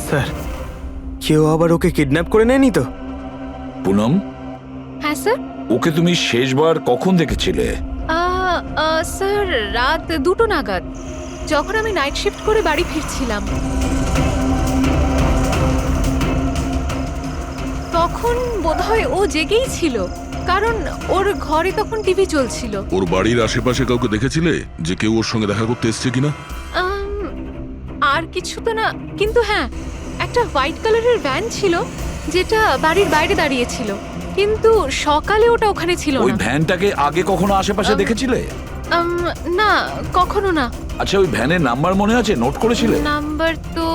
Sir, কেউ আবার ওকে kidnap করে নেয়নি তো? পুনম, হ্যাঁ স্যার। ওকে তুমি শেষবার কখন দেখেছিলে? স্যার রাত 2টো নাগাদ, যখন আমি নাইট শিফট করে বাড়ি ফিরছিলাম। তখন বোধহয় ও জেগেই ছিল, কারণ ওর ঘরে তখন টিভি চলছিল। ওর বাড়ির আশেপাশে কাউকে দেখেছিলে যে কেউ ওর সঙ্গে দেখা করতে এসছে কিনা? আর কিছু তো না, কিন্তু হ্যাঁ, একটা হোয়াইট কালারের ভ্যান ছিল যেটা বাড়ির বাইরে দাঁড়িয়েছিল, কিন্তু সকালে ওটা ওখানে ছিল ওই না। ভ্যানটাকে আগে কখনো আশেপাশে দেখেছিলে? না, কখনো না। আচ্ছা, ওই ভ্যানের নাম্বার মনে আছে? নোট করেছিলে? নাম্বার তো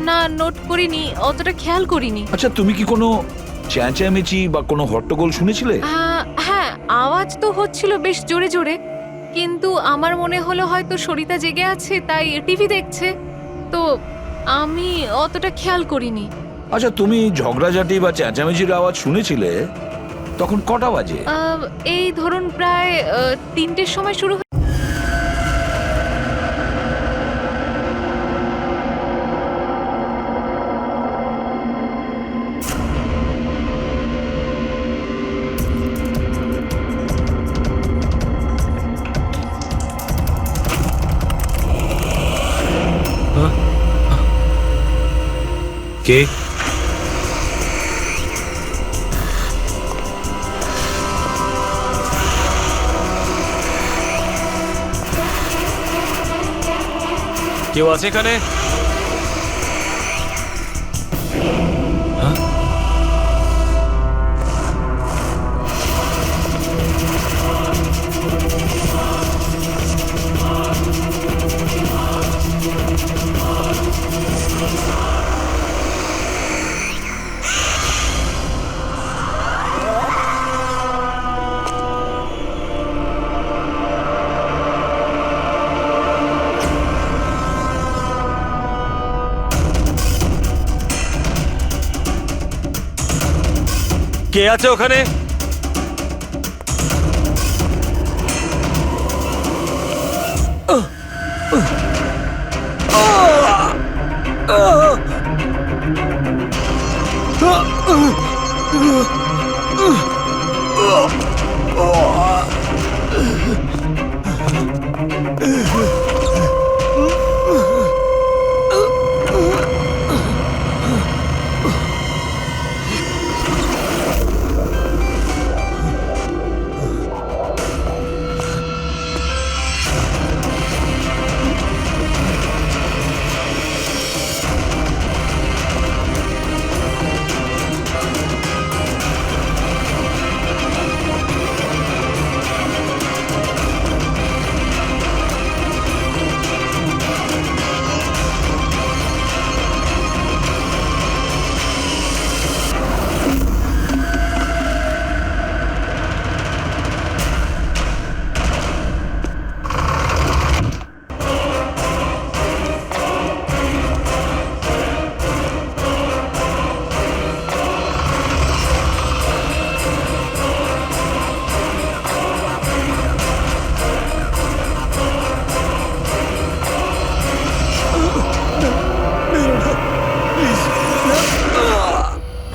না, নোট করিনি, অতটা খেয়াল করিনি। আচ্ছা, তুমি কি কোনো চেঁচামেচি বা কোনো হট্টগোল শুনেছিলে? হ্যাঁ, আওয়াজ তো হচ্ছিল বেশ জোরে জোরে, কিন্তু আমার মনে হলো হয়তো সরিতা জেগে আছে তাই টিভি দেখছে, তো আমি অতটা খেয়াল করিনি। আচ্ছা, তুমি ঝগড়াঝাটি বা চেঁচামেচির আওয়াজ শুনেছিলে তখন কটা বাজে? এই ধরুন প্রায় 3টের সময় শুরু। কে? কেউ আছে এখানে? কে আছে ওখানে?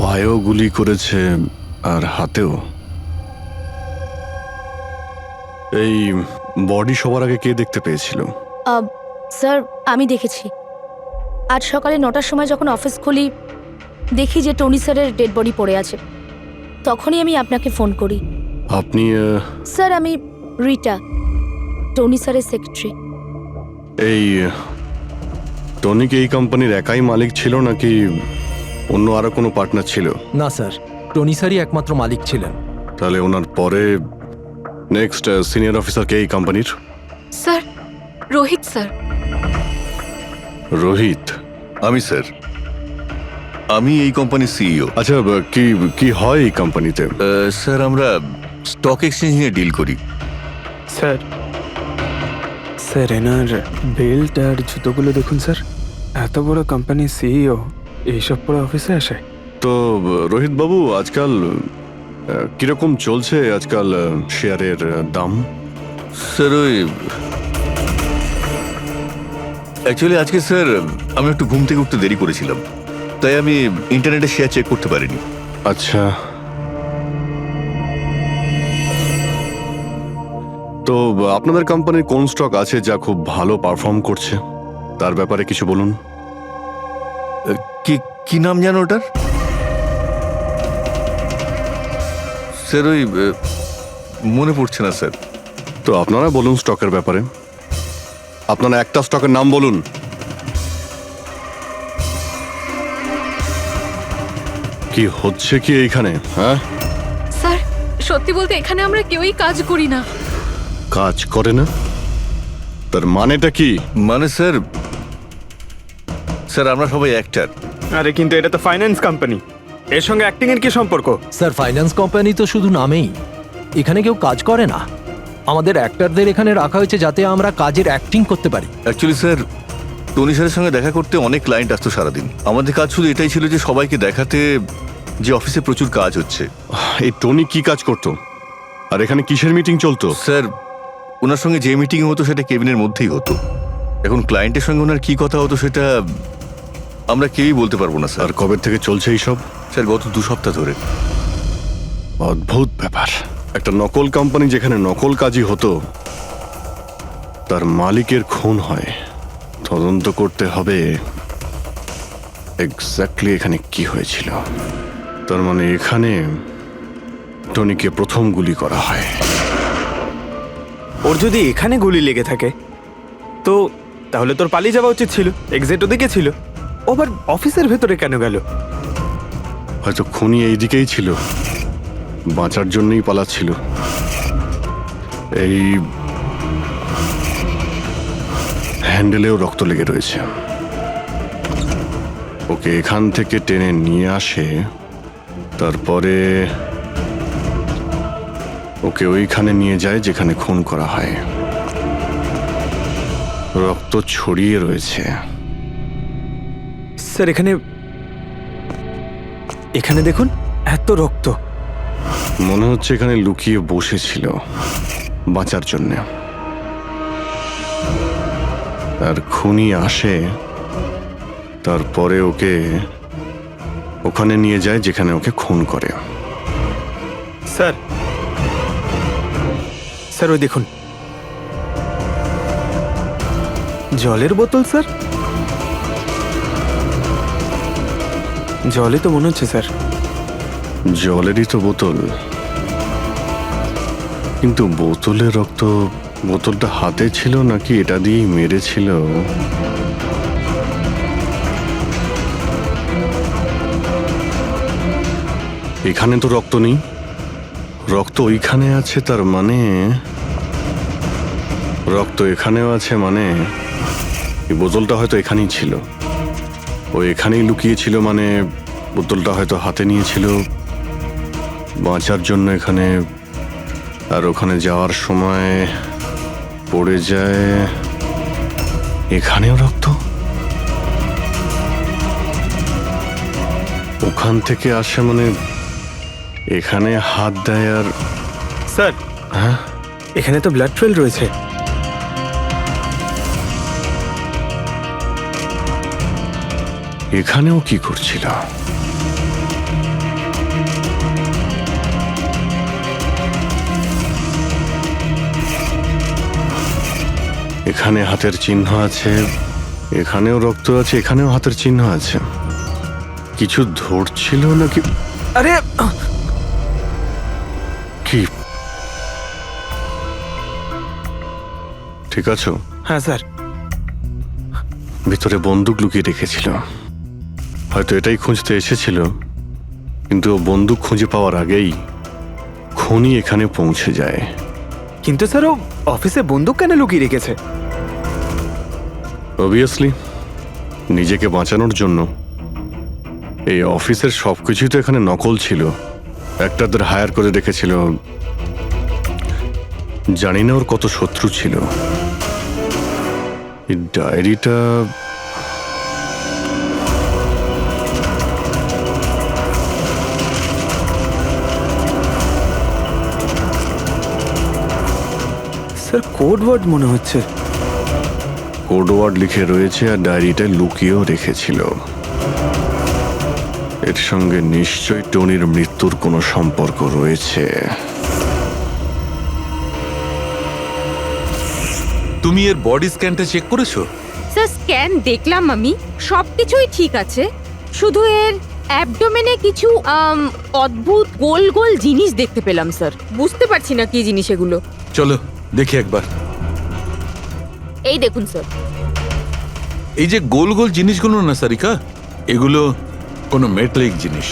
পায়েও গুলি করেছে আর হাতেও। এই বডি সবার আগে কে দেখতে পেয়েছিল? স্যার, আমি দেখেছি। আজ সকালে 9টার সময় যখন অফিস খুলি, দেখি যে টনি স্যারের ডেড বডি পড়ে আছে। তখনই আমি আপনাকে ফোন করি। আপনি স্যার, আমি রিটা, টনি স্যারের সেক্রেটারি। এই টনি কি এই কোম্পানির একাই মালিক ছিল নাকি অন্য আরো কোনো পার্টনার ছিল? না স্যার, টনি স্যারই একমাত্র মালিক ছিলেন। তাহলে ওনার পরে নেক্সট সিনিয়র অফিসার কে এই কোম্পানির? Sir, Rohit sir. রোহিত? আমি স্যার, আমি এই কোম্পানির সিইও। আচ্ছা, কি কি হয় এই কোম্পানিতে? স্যার, আমরা স্টক এক্সচেঞ্জ নিয়ে ডিল করি। স্যার, স্যার এনার বেল্ট আর জুতোগুলো দেখুন স্যার। এত বড় কোম্পানির সিইও এইসব পরে অফিসে আসে? তো রোহিত বাবু, আজকাল কিরকম চলছে আজকাল শেয়ারের দাম? স্যার, ওই অ্যাকচুয়ালি আজকে স্যার আমি একটু ঘুম থেকে উঠতে দেরি করেছিলাম, তাই আমি ইন্টারনেটে শেয়ার চেক করতে পারিনি। আচ্ছা, তো আপনাদের কোম্পানির কোন স্টক আছে যা খুব ভালো পারফর্ম করছে, তার ব্যাপারে কিছু বলুন। কি কি নাম জানো ওটার? স্যার ওই মনে পড়ছে না স্যার। তো আপনারা বলুন স্টকের ব্যাপারে, আপনারা একটা স্টকের নাম বলুন। কি হচ্ছে কি এইখানে? হ্যাঁ, স্যার সত্যি বলতে এখানে আমরা কেউই কাজ করি না। কাজ করে না? তার মানেটা কি? মানে স্যার, স্যার আমরা সবাই অ্যাক্টার। আরে কিন্তু এটা তো ফাইন্যান্স কোম্পানি, এর সঙ্গে অ্যাক্টিং এর কি সম্পর্ক? স্যার ফাইন্যান্স কোম্পানি তো শুধু নামেই, এখানে কেউ কাজ করে না। আমাদের অ্যাক্টরদের এখানে রাখা হয়েছে যাতে আমরা কাজের অ্যাক্টিং করতে পারি। অ্যাকচুয়ালি স্যার, টনি স্যারের সঙ্গে দেখা করতে অনেক ক্লায়েন্ট আসতো সারাদিন। আমাদের কাজ শুধু এটাই ছিল যে সবাইকে দেখাতে যে অফিসে প্রচুর কাজ হচ্ছে। এই টনি কি কাজ করতো, আর এখানে কিসের মিটিং চলতো? স্যার ওনার সঙ্গে যে মিটিং হতো সেটা কেবিনের মধ্যেই হতো। এখন ক্লায়েন্টের সঙ্গে ওনার কি কথা হতো সেটা আমরা কেউই বলতে পারবো না স্যার। আর কবে থেকে চলছে এইসব? স্যার গত 2 সপ্তাহ ধরে। অদ্ভুত ব্যাপার, একটা নকল কোম্পানি যেখানে নকল কাজই হতো, তার মালিকের খুন হয়। তদন্ত করতে হবে এক্স্যাক্টলি এখানে কি হয়েছিল। তার মানে এখানে টনিকে প্রথম গুলি করা হয়। ওর যদি এখানে গুলি লেগে থাকে তো তাহলে তোর পালিয়ে যাওয়া উচিত ছিল, এক্সিট ওদিকে ছিল, ও আবার অফিসের ভেতরে কেন গেল? হয়তো খুনি এই দিকেই ছিল, বাঁচার জন্যই পালাচ্ছিল। এই হ্যান্ডেলেও রক্ত লেগে রয়েছে। ওকে এখান থেকে টেনে নিয়ে আসে, তারপরে ওকে ওইখানে নিয়ে যায় যেখানে খুন করা হয়। রক্ত ছড়িয়ে রয়েছে। স্যার এখানে এখানে দেখুন, এত রক্ত। মনে হচ্ছে এখানে লুকিয়ে বসেছিল বাঁচার জন্য। আর খুনি আসে, তারপরে ওকে ওখানে নিয়ে যায় যেখানে ওকে খুন করে। স্যার স্যার ওই দেখুন, জলের বোতল। স্যার জলে তো মনে হচ্ছে স্যার। জলেরই তো বোতল, কিন্তু বোতলের রক্ত, বোতলটা হাতে ছিল নাকি এটা দিয়েই মেরেছিল? এখানে তো রক্ত নেই, রক্ত ওইখানে আছে। তার মানে রক্ত এখানেও আছে, মানে এই বোতলটা হয়তো এখানেই ছিল। ও এখানেই লুকিয়েছিল, মানে বোতলটা হয়তো হাতে নিয়েছিল বাঁচার জন্য এখানে, আর ওখানে যাওয়ার সময় পড়ে যায়। এখানেও রক্ত, ওখান থেকে আসে, মানে এখানে হাত দেয়। আর স্যার হ্যাঁ, এখানে তো ব্লাড ট্রেল রয়েছে। এখানেও কি করছিল? এখানে হাতের চিহ্ন আছে, এখানেও রক্ত আছে, এখানেও হাতের চিহ্ন আছে। কিছু ধরছিল নাকি? আরে কি ঠিক আছো? হ্যাঁ স্যার। ভিতরে বন্দুক লুকিয়ে রেখেছিল, হয়তো এটাই খুঁজতে এসেছিল। কিন্তু ও বন্দুক খুঁজে পাওয়ার আগেই খুনি এখানে পৌঁছে যায়। কিন্তু স্যার ও অফিসে বন্দুক কেন লুকিয়ে রেখেছে? অবভিয়াসলি নিজেকে বাঁচানোর জন্য। এই অফিসের সবকিছুই তো এখানে নকল ছিল, একটাদের হায়ার করে রেখেছিল। জানি না ওর কত শত্রু ছিল। এই ডায়েরিটা স্যার কোড ওয়ার্ড মনে হচ্ছে। কোড ওয়ার্ড লিখে রয়েছে, আর ডায়েরিটা লুকিয়েও রেখেছিল। এর সঙ্গে নিশ্চয়ই টনির মৃত্যুর কোনো সম্পর্ক রয়েছে। তুমি এর বডি স্ক্যানটা চেক করেছো? স্যার স্ক্যান দেখলাম আমি, সবকিছুই ঠিক আছে, শুধু এর অ্যাবডোমেনে কিছু অদ্ভুত গোল গোল জিনিস দেখতে পেলাম স্যার। বুঝতে পারছি না কি জিনিস এগুলো। চলো দেখি একবার। এই দেখুন স্যার। এই যে গোল গোল জিনিসগুলো না সারিকা, এগুলো কোনো মেটালিক জিনিস,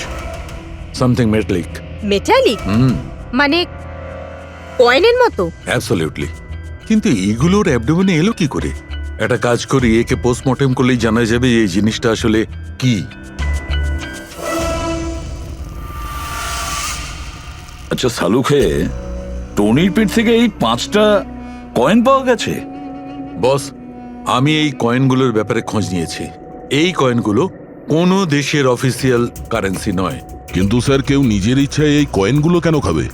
সামথিং মেটালিক। মেটালিক? মানে কয়েনের মতো? অ্যাবসলিউটলি। কিন্তু এগুলোর অ্যাবডোমেনে এলো কি করে? একটা কাজ করি, একে পোস্টমর্টেম করলেই জানা যাবে এই জিনিসটা আসলে কি। আচ্ছা সালুখে, টনির পেট থেকে এই 5টা কয়েন পাওয়া গেছে? বস, আমি এই কয়েনগুলোর ব্যাপারে খোঁজ নিয়েছি। এই কয়েনগুলো কোনো দেশের অফিসিয়াল কারেন্সি নয়। কিন্তু স্যার, কেউ নিজের ইচ্ছায় এই কয়েনগুলো কেন খাবে?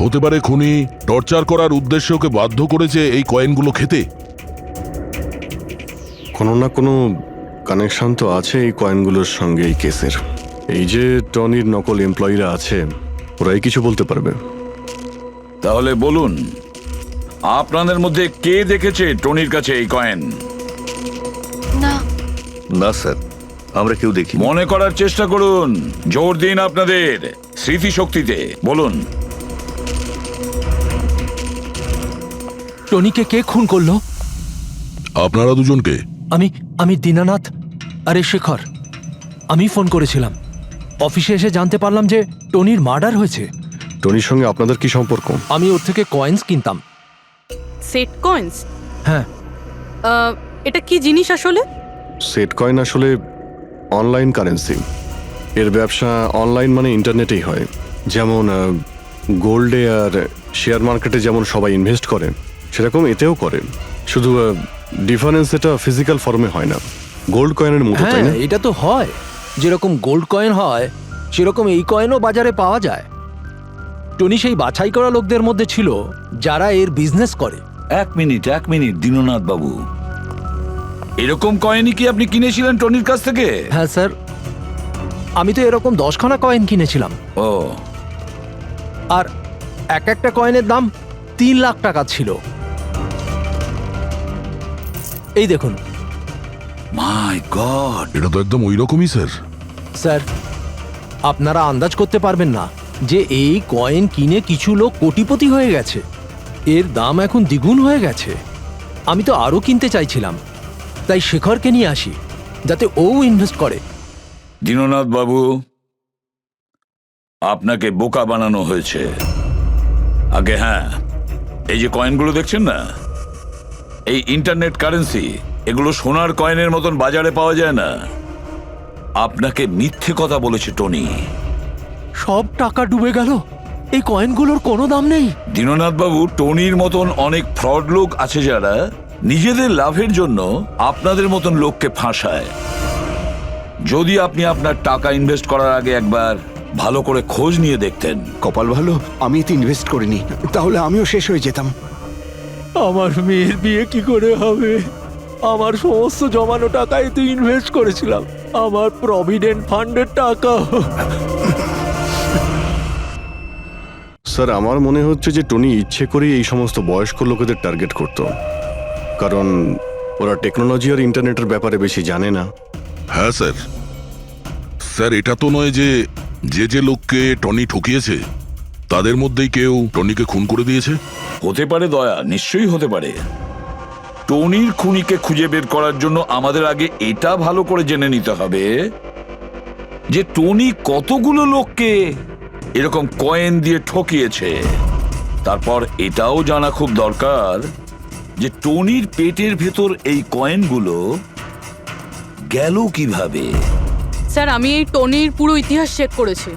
হতে পারে খুনি টর্চার করার উদ্দেশ্যে ওকে বাধ্য করেছে এই কয়েনগুলো খেতে। কোনো না কোনো কানেকশন তো আছে এই কয়েনগুলোর সঙ্গে এই কেসের। এই যে টনির নকল এমপ্লয়িরা আছে, ওরাই কিছু বলতে পারবে। তাহলে বলুন, আপনাদের মধ্যে কে দেখেছে টনির কাছে এই কয়েন? না, না স্যার, আমরা কেউ দেখি। মনে করার চেষ্টা করুন, জোর দিন আপনাদের স্মৃতিশক্তিতে। বলুন। টনিকে কে খুন করলো? আপনারা দুজনকে? আমি দীনানাথ, আরে শেখর। আমি ফোন করেছিলাম, অফিসে এসে জানতে পারলাম যে টনির মার্ডার হয়েছে। টনির সঙ্গে আপনাদের কি সম্পর্ক? আমি ওর থেকে কয়েন্স কিনতাম। Set coins? হ্যাঁ। এটা কি জিনিস আসলে? সেট কয়েন আসলে অনলাইন কারেন্সি। এর ব্যবসা অনলাইন মানে ইন্টারনেটেই হয়। যেমন গোল্ডে আর শেয়ার মার্কেটে যেমন সবাই ইনভেস্ট করেন, সেরকম এতেও করেন। শুধু ডিফারেন্স এটা ফিজিক্যাল ফর্মে হয় না, গোল্ড কয়েনের মতো, তাই না? হ্যাঁ, এটা তো হয়। যেরকম গোল্ড কয়েন হয় সেরকম এই কয়েনও বাজারে পাওয়া যায়। টনি সেই বাছাই করা লোকদের মধ্যে ছিল যারা এর বিজনেস করে। এক মিনিট দীননাথ বাবু, এরকম কয়েনই কি আপনি কিনেছিলেন টনির কাছ থেকে? হ্যাঁ স্যার, আমি তো এরকম 10খানা কয়েন কিনেছিলাম। ও, আর এক একটা কয়েনের দাম 3 লাখ টাকা ছিল। এই দেখুন। মাই গড! এটা তো একদম ওই রকমই স্যার। স্যার, আপনারা আন্দাজ করতে পারবেন না যে এই কয়েন কিনে কিছু লোক কোটিপতি হয়ে গেছে। এর দাম এখন দ্বিগুণ হয়ে গেছে। আমি তো আরও কিনতে চাইছিলাম, তাই শেখরকে নিয়ে আসি যাতে ও ইনভেস্ট করে। দীননাথ বাবু, আপনাকে বোকা বানানো হয়েছে। আগে হ্যাঁ, এই যে কয়েনগুলো দেখছেন না, এই ইন্টারনেট কারেন্সি, এগুলো সোনার কয়েনের মতন বাজারে পাওয়া যায় না। আপনাকে মিথ্যে কথা বলেছে টনি। সব টাকা ডুবে গেল, এই কয়েনগুলোর কোনো দাম নেই। দীননাথ বাবু, টনির মতন অনেক ফ্রড লোক আছে যারা নিজেদের লাভের জন্য আপনাদের মতন লোককে ফাঁসায়। যদি আপনি আপনার টাকা ইনভেস্ট করার আগে একবার ভালো করে খোঁজ নিয়ে দেখতেন। কপাল ভালো আমি এতে ইনভেস্ট করিনি, তাহলে আমিও শেষ হয়ে যেতাম। আমার মেয়ের বিয়ে কি করে হবে? আমার সমস্ত জমানো টাকা এতে ইনভেস্ট করেছিলাম, আমার প্রভিডেন্ট ফান্ডের টাকা। স্যার, আমার মনে হচ্ছে যে টনি ইচ্ছে করেই এই সমস্ত বয়স্ক লোকেদের টার্গেট করত, কারণ ওরা টেকনোলজি আর ইন্টারনেটের ব্যাপারে বেশি জানে না। হ্যাঁ স্যার। স্যার, এটা তো নয় যে যে লোককে টনি ঠকিয়েছে তাদের মধ্যেই কেউ টনিকে খুন করে দিয়েছে? হতে পারে দয়া, নিশ্চয়ই হতে পারে। টনির খুনিকে খুঁজে বের করার জন্য আমাদের আগে এটা ভালো করে জেনে নিতে হবে যে টনি কতগুলো লোককে এরকম কয়েন দিয়ে ঠকিয়েছে। তারপর এটাও জানা খুব দরকার যে টনির পেটের ভেতর এই কয়েনগুলো গেল কিভাবে। স্যার, আমি এই টনির পুরো ইতিহাস চেক করেছি।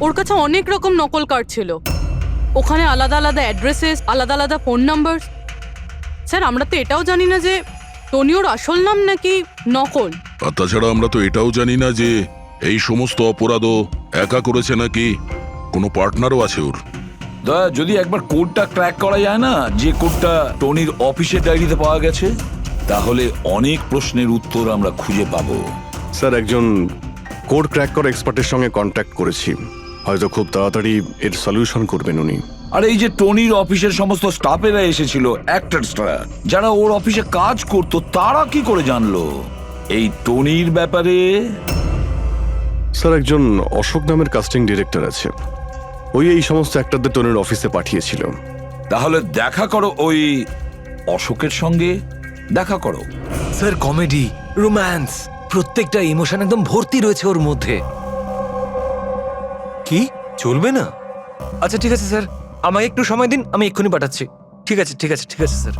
ওর কাছে অনেক রকম নকল কার্ড ছিল, ওখানে আলাদা আলাদা অ্যাড্রেসেস, আলাদা আলাদা ফোন নাম্বার। স্যার, আমরা তো এটাও জানি না যে টনি ওর আসল নাম নাকি নকল। আর তাছাড়া আমরা তো এটাও জানি না যে এই সমস্ত অপরাধও একা করেছে নাকি কোনো পার্টনারও আছে ওর। দয়া, যদি একবার কোডটা ক্র্যাক করা যায় না, যে কোডটা টনির অফিসের ডায়েরিতে পাওয়া গেছে, তাহলে অনেক প্রশ্নের উত্তর আমরা খুঁজে পাবো। স্যার, একজন কোড ক্র্যাক করা এক্সপার্টের সঙ্গে কন্ট্যাক্ট করেছি, হয়তো খুব তাড়াতাড়ি এর সলিউশন করবেন উনি। আর এই যে টনির অফিসের সমস্ত স্টাফেরা এসেছিল, অ্যাক্টরসরা যারা ওর অফিসে কাজ করতো, তারা কি করে জানলো এই টনির ব্যাপারে? স্যার, একজন অশোক নামের কাস্টিং ডিরেক্টর আছে, ওই এই সমস্ত অ্যাক্টরদের টনির অফিসে পাঠিয়েছিল। তাহলে দেখা করো ওই অশোকের সঙ্গে, দেখা করো। স্যার, কমেডি, রোম্যান্স, প্রত্যেকটা ইমোশন একদম ভর্তি রয়েছে ওর মধ্যে। কি চলবে না? আচ্ছা ঠিক আছে স্যার, আমাকে একটু সময় দিন, আমি এক্ষুনি পাঠাচ্ছি। ঠিক আছে ঠিক আছে ঠিক আছে স্যার।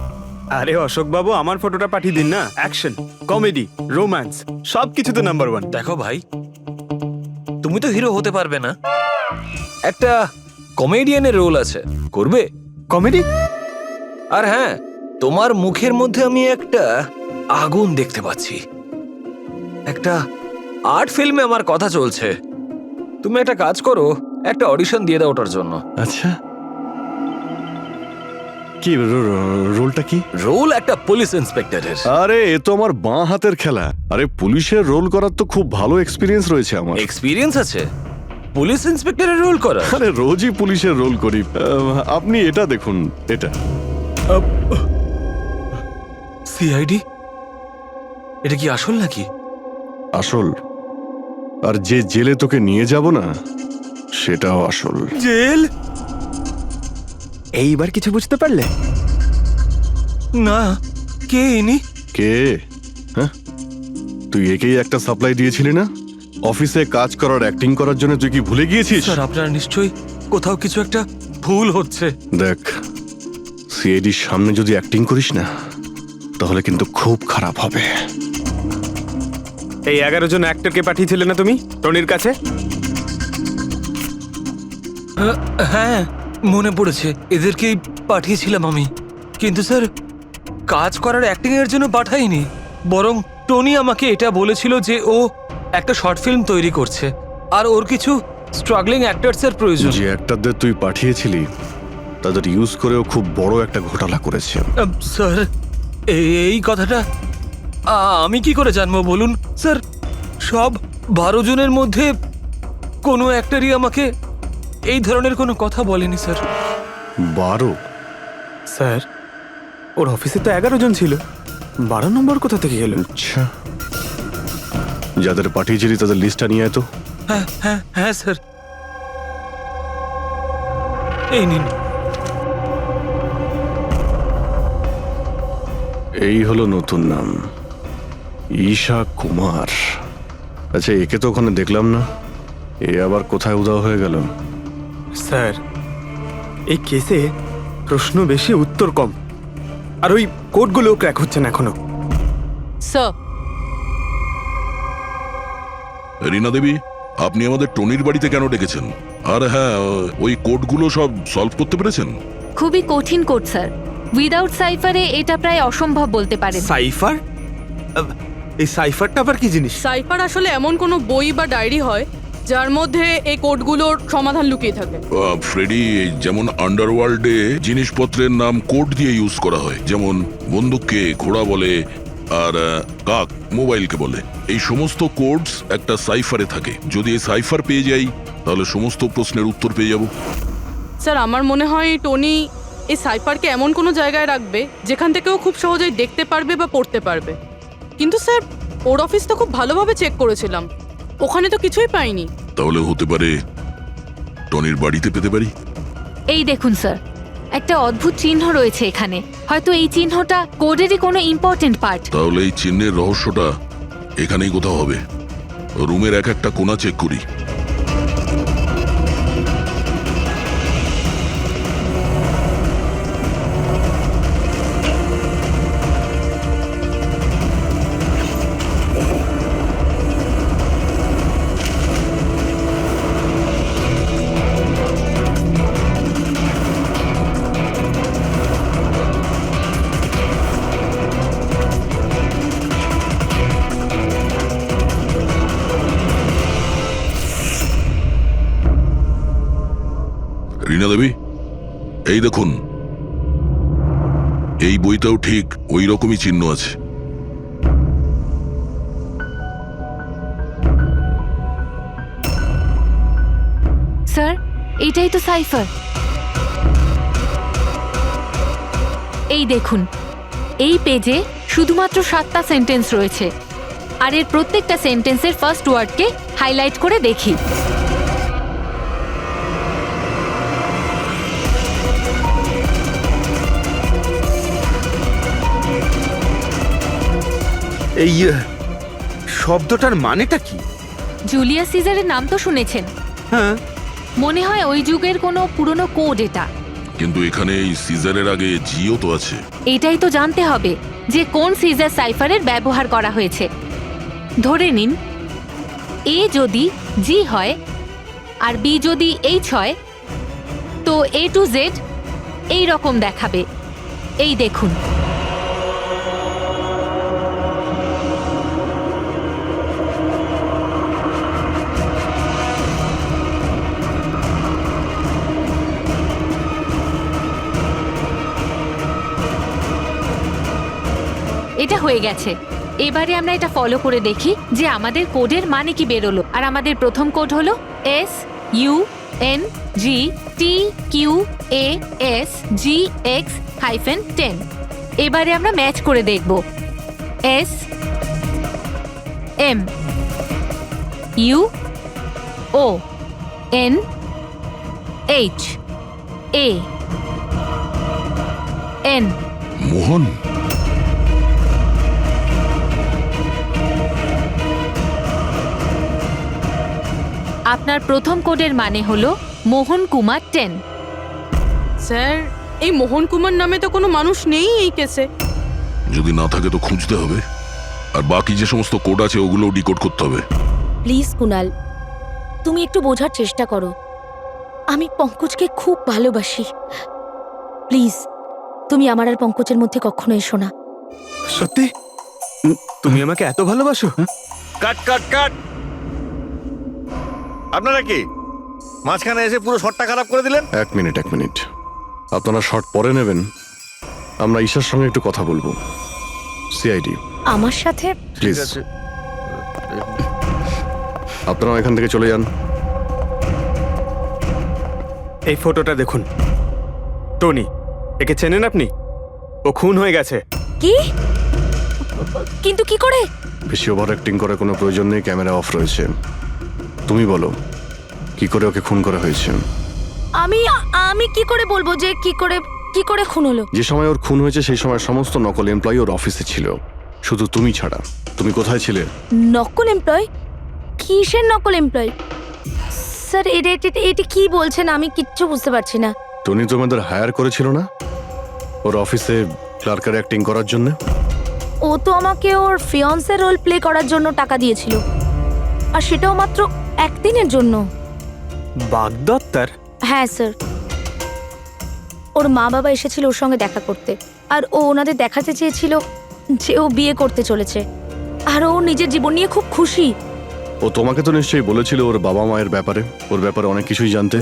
আরে অশোক বাবু, আমার ফটোটা পাঠিয়ে দিন না। অ্যাকশন, কমেডি, রোম্যান্স সব কিছুতে নাম্বার 1। দেখো ভাই, তুমি তো হিরো হতে পারবে না, একটা কমেডিয়ানের রোল আছে, করবে? কমেডি? আর হ্যাঁ, তোমার মুখের মধ্যে আমি একটা আগুন দেখতে পাচ্ছি। একটা আর্ট ফিল্মে আমার কথা চলছে, তুমি একটা কাজ করো, একটা অডিশন দিয়ে দাও ওটার জন্য। আচ্ছা, কি রোলটা কি? রোল একটা পুলিশ ইন্সপেক্টরের। আরে এ তো আমার বাঁ হাতের খেলা। আরে পুলিশের রোল করার তো খুব ভালো এক্সপিরিয়েন্স রয়েছে আমার। এক্সপিরিয়েন্স আছে পুলিশ ইন্সপেক্টরের রোল করা? আরে রোজই পুলিশের রোল করি। আপনি এটা দেখুন, এটা সিআইডি। এটা কি আসল নাকি? আসল। আর যে জেলে তোকে নিয়ে যাব না, সেটাও আসল। জেল? এইবার কিছু বুঝতে পারলে? না, কে ইনি? কে? হ্যাঁ, তুই একেই একটা সাপ্লাই দিয়েছিলি না অফিসে কাজ করার, অ্যাক্টিং করার জন্য? তুই কি ভুলে গিয়েছিস? স্যার, আপনার নিশ্চয়ই কোথাও কিছু একটা ভুল হচ্ছে। দেখ, সিআইডির সামনে যদি অ্যাক্টিং করিস না, তাহলে কিন্তু খুব খারাপ হবে। এই 11 জন অ্যাক্টরকে পাঠিয়েছিলে না তুমি টনির কাছে? হ্যাঁ, মনে পড়েছে, এদেরকেই পাঠিয়েছিলাম আমি। কিন্তু স্যার, কাজ করার অ্যাক্টিং এর জন্য পাঠাইনি, বরং টনি আমাকে এটা বলেছিল যে ও একটা শর্ট ফিল্ম তৈরি করছে, আর ওর কিছু স্ট্রাগলিং অ্যাক্টরসের প্রয়োজন। যে অ্যাক্টরদের তুই পাঠিয়েছিলি, তাদের ইউজ করেও খুব বড় একটা ঘোটালা করেছে। স্যার, এই কথাটা আমি কি করে জানবো বলুন স্যার? সব 12 জনের মধ্যে কোনো অ্যাক্টরই আমাকে এই ধরনের কোনো কথা বলেনি স্যার। 12? স্যার, ওর অফিসে তো 11 জন ছিল, 12 নম্বর কোথা থেকে গেল? আচ্ছা, যাদের পাঠিয়েছিলি তাদের লিস্টটা নিয়ে আয় তো। হ্যাঁ হ্যাঁ হ্যাঁ স্যার, এই নিন। এই হলো নতুন নাম, ঈশা কুমার। আচ্ছা, একে তো ওখানে দেখলাম না, এ আবার কোথায় উধাও হয়ে গেল? স্যার, এই কেসে প্রশ্ন বেশি উত্তর কম, আর ওই কোডগুলো ক্র্যাক হচ্ছে না এখনো। স্যার, রীনা দেবী, আপনি আমাদের টনির বাড়িতে কেন ডেকেছেন? আর হ্যাঁ, ওই কোডগুলো সব সলভ করতে পেরেছেন? খুবই কঠিন কোড স্যার, উইদাউট সাইফারে এটা প্রায় অসম্ভব বলতে পারেন। সাইফার? এই সাইফারটা আবার কি জিনিস? সাইফার আসলে এমন কোনো বই বা ডায়েরি হয় যার মধ্যে এই কোডগুলোর সমাধান লুকিয়ে থাকে। ফ্রেডি, যেমন আন্ডারওয়ার্ল্ডে জিনিসপত্রের নাম কোড দিয়ে ইউজ করা হয়, যেমন বন্দুককে ঘোড়া বলে, আর কাক মোবাইলকে বলে। এই সমস্ত কোডস একটা সাইফারে থাকে। যদি এই সাইফার পেয়ে যাই, তাহলে সমস্ত প্রশ্নের উত্তর পেয়ে যাব। স্যার, আমার মনে হয় টনি এই সাইফারকে এমন কোনো জায়গায় রাখবে যেখান থেকে ও খুব সহজেই দেখতে পারবে বা পড়তে পারবে। কিন্তু স্যার, ওর অফিস তো খুব ভালোভাবে চেক করেছিলাম, ওখানে তো কিছুই পাইনি। তাহলে হতে পারে টনির বাড়িতে পেতে পারি। এই দেখুন স্যার, একটা অদ্ভুত চিহ্ন রয়েছে এখানে, হয়তো এই চিহ্নটা কোডেরই কোনো ইম্পর্টেন্ট পার্ট। তাহলে এই চিহ্নের রহস্যটা এখানেই কোথাও হবে। রুমের এক একটা কোণা চেক করি। রীনা দেবী, এই দেখুন, এই বইটাও ঠিক ওই রকমই চিহ্ন আছে। স্যার এটাই তো সাইফার। এই দেখুন, এই পেজে শুধুমাত্র 7টা সেন্টেন্স রয়েছে, আর এর প্রত্যেকটা সেন্টেন্সের ফার্স্ট ওয়ার্ডকে হাইলাইট করে দেখি। এই শব্দটার মানেটা কি? জুলিয়াস সিজারের নাম তো শুনেছেন? হ্যাঁ। মনে হয় ওই যুগের কোনো পুরনো কোড এটা। কিন্তু এখানে এই সিজারের আগে জিও তো আছে। এটাই তো জানতে হবে যে কোন সিজার সাইফারের ব্যবহার করা হয়েছে। ধরে নিন এ যদি জি হয় আর বি যদি এইচ হয়, তো A to Z এই রকম দেখাবে। এই দেখুন, এটা হয়ে গেছে। এবারে আমরা এটা ফলো করে দেখি যে আমাদের কোডের মানে কি বেরোলো। আর আমাদের প্রথম কোড হলো SUNGTQASGX-10। এবারে আমরা ম্যাচ করে দেখব। SMUONHAN। মোহন, আপনার প্রথম কোডের মানে হলো মোহন কুমার 10। স্যার এই মোহন কুমার নামে তো কোনো মানুষ নেই এই কেসে। যদি না থাকে তো খুঁজতে হবে, আর বাকি যে সমস্ত কোড আছে ওগুলো ডিকোড করতে হবে। প্লিজ কুনাল, তুমি একটু বোঝার চেষ্টা করো। আমি পঙ্কজকে খুব ভালোবাসি। প্লিজ তুমি আমার আর পঙ্কজের মধ্যে কখনো এসো না। সত্যি তুমি আমাকে এত ভালোবাসো? কাট কাট কাট! আপনারা কি মাঝখানে এসে পুরো শটটা খারাপ করে দিলেন? এক মিনিট, আপনারা শর্ট পরে নেবেন, আমরা ঈশার সঙ্গে একটু কথা বলবো। সিআইডি আমার সাথে? প্লিজ আপনারা এখান থেকে চলে যান। এই ফটোটা দেখুন, টনি, একে চেনেন আপনি? ও খুন হয়ে গেছে। কি? কিন্তু কি করে? বেশি ওভার অ্যাক্টিং করার কোনো প্রয়োজন নেই, ক্যামেরা অফ রয়েছে। তুমি বলো কি করে ওকে খুন করা হয়েছে? আমি কি করে বলবো যে কি করে খুন হলো? যে সময় ওর খুন হয়েছে সেই সময় সমস্ত নকল এমপ্লয়ি ওর অফিসে ছিল, শুধু তুমি ছাড়া। তুমি কোথায় ছিলে? নকল এমপ্লয়? কিসের নকল এমপ্লয়? স্যার এটা কি বলছেন? আমি কিচ্ছু বুঝতে পারছি না। টনি তোমাদের হায়ার করেছিল না ওর অফিসে ক্লার্কের অ্যাক্টিং করার জন্য? ও তো আমাকে ওর ফিয়ান্সের রোল প্লে করার জন্য টাকা দিয়েছিল, আর সেটাও মাত্র একদিনের জন্য। বাগদত্তার? হ্যাঁ স্যার, ওর মা বাবা এসেছিল ওর সঙ্গে দেখা করতে, আর ও ওনাদের দেখাতে চেয়েছিল যে ও বিয়ে করতে চলেছে, আর ও নিজের জীবন নিয়ে খুব খুশি। ও তোমাকে তো নিশ্চয়ই বলেছিল ওর বাবা মায়ের ব্যাপারে, ওর ব্যাপারে অনেক কিছুই জানতে।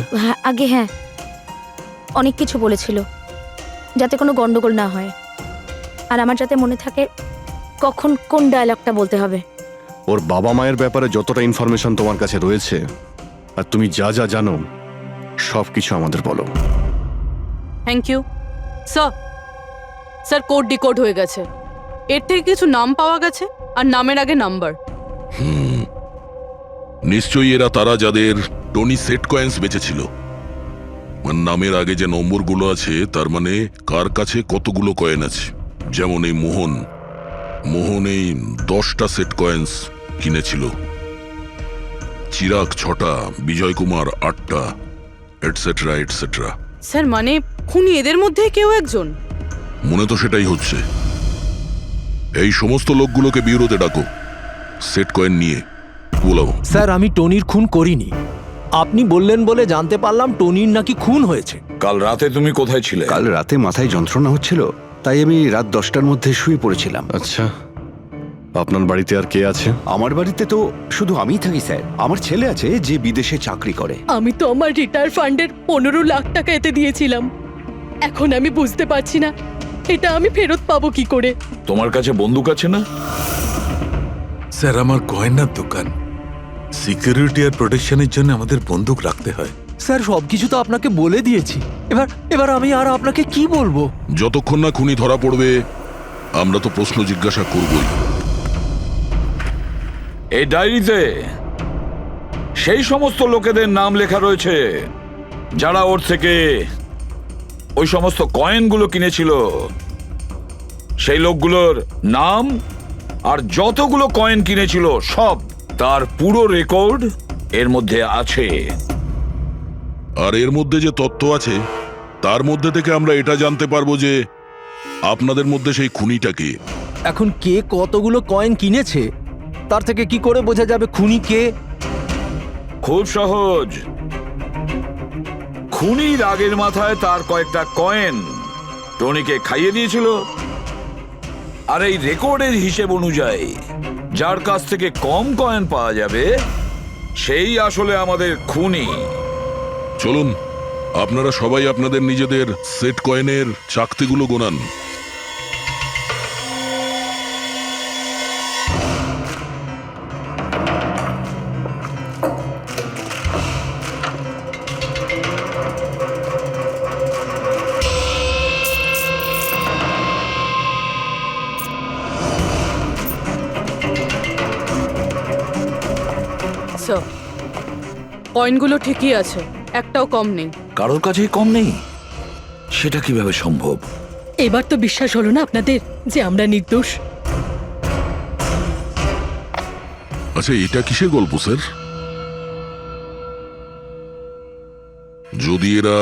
হ্যাঁ অনেক কিছু বলেছিল, যাতে কোনো গন্ডগোল না হয়, আর আমার যাতে মনে থাকে কখন কোন ডায়লগটা বলতে হবে। ওর বাবা মায়ের ব্যাপারে যতটা ইনফরমেশন তোমার কাছে রয়েছে আর তুমি যা যা জানো সব কিছু আমাদের বলো। Thank you sir. Code decode হয়ে গেছে। এর থেকে কিছু নাম পাওয়া গেছে, আর নামের আগে নাম্বার। নিশ্চয়ই এরা তারা যাদের টনি সেট কয়েন্স বেঁচেছিল। নামের আগে যে নম্বরগুলো আছে তার মানে কার কাছে কতগুলো কয়েন আছে। যেমন এই মোহন এই 10টা সেট কয়েন্স কিনেছিল, চিরাগ 6টা, বিজয় কুমার 8টা, এটসেট্রা এটসেট্রা। স্যার মানে খুনি এদের মধ্যে কেউ একজন? মনে তো সেটাই হচ্ছে। এই সমস্ত লোকগুলোকে বিউরোতে ডাকো, সেট কয়েন নিয়ে বলো। স্যার আমি টনির খুন করিনি। আপনি বললেন বলে জানতে পারলাম টনির নাকি খুন হয়েছে। কাল রাতে তুমি কোথায় ছিলে? কাল রাতে মাথায় যন্ত্রণা হচ্ছিল, তাই আমি রাত 10টার মধ্যে শুয়ে পড়েছিলাম। আচ্ছা, আপনার বাড়িতে আর কে আছে? আমার বাড়িতে তো শুধু আমিই থাকি স্যার। আমার ছেলে আছে যে বিদেশে চাকরি করে। আমি তো আমার রিটায়ার ফান্ডের 15 লাখ টাকা এতে দিয়েছিলাম। এখন আমি বুঝতে পারছি না এটা আমি ফেরত পাবো কি করে। তোমার কাছে বন্দুক আছে না? স্যার আমার গয়নার দোকান, সিকিউরিটি আর প্রোটেকশনের জন্য আমাদের বন্দুক রাখতে হয়। স্যার সবকিছু তো আপনাকে বলে দিয়েছি। এবার আমি আর আপনাকে কি বলবো? যতক্ষণ না খুনি ধরা পড়বে আমরা তো প্রশ্ন জিজ্ঞাসা করবই। এই ডায়েরিতে সেই সমস্ত লোকেদের নাম লেখা রয়েছে যারা ওর থেকে ওই সমস্ত কয়েনগুলো কিনেছিল। সেই লোকগুলোর নাম আর যতগুলো কয়েন কিনেছিল সব, তার পুরো রেকর্ড এর মধ্যে আছে। আর এর মধ্যে যে তথ্য আছে তার মধ্যে থেকে আমরা এটা জানতে পারবো যে আপনাদের মধ্যে সেই খুনিটা কে। এখন কে কতগুলো কয়েন কিনেছে তার থেকে কি করে বোঝা যাবে খুনি কে? খুব সহজ। খুনি রাগের মাথায় তার কয়েকটা কয়েন টনিকে খাইয়ে দিয়েছিল, আর এই রেকর্ডের হিসেব অনুযায়ী যার কাছ থেকে কম কয়েন পাওয়া যাবে সেই আসলে আমাদের খুনি। চলুন আপনারা সবাই আপনাদের নিজেদের সেট কয়েনের চাকতিগুলো গোনান। স্যার, কয়েনগুলো ঠিকই আছে, একটাও কম নেই। কারোর কাছেই কম নেই? সেটা কিভাবে সম্ভব? এবার তো বিশ্বাস হলো না আপনাদের যে আমরা নির্দোষ? আচ্ছা এটা কিসের গল্প স্যার? যদি এরা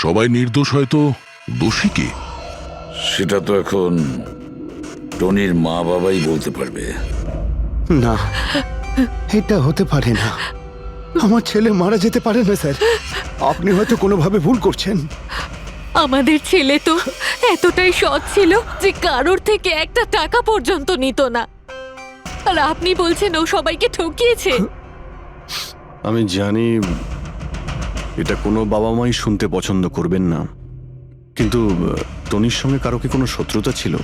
সবাই নির্দোষ হয় তো দোষী কে? সেটা তো এখন টনির মা বাবাই বলতে পারবে। না, এটা হতে পারে না। আমার ছেলে মারা যেতে পারে না স্যার। আপনি হয়তো কোনোভাবে ভুল করছেন। আমাদের ছেলে তো এতটাই সৎ ছিল যে কারোর থেকে একটা টাকা পর্যন্ত নিত না, আর আপনি বলছেন ও সবাইকে ঠকিয়েছে। আমি জানি এটা কোনো বাবা মাই শুনতে পছন্দ করবেন না, কিন্তু টনির সঙ্গে কারো কি কোনো শত্রুতা ছিল?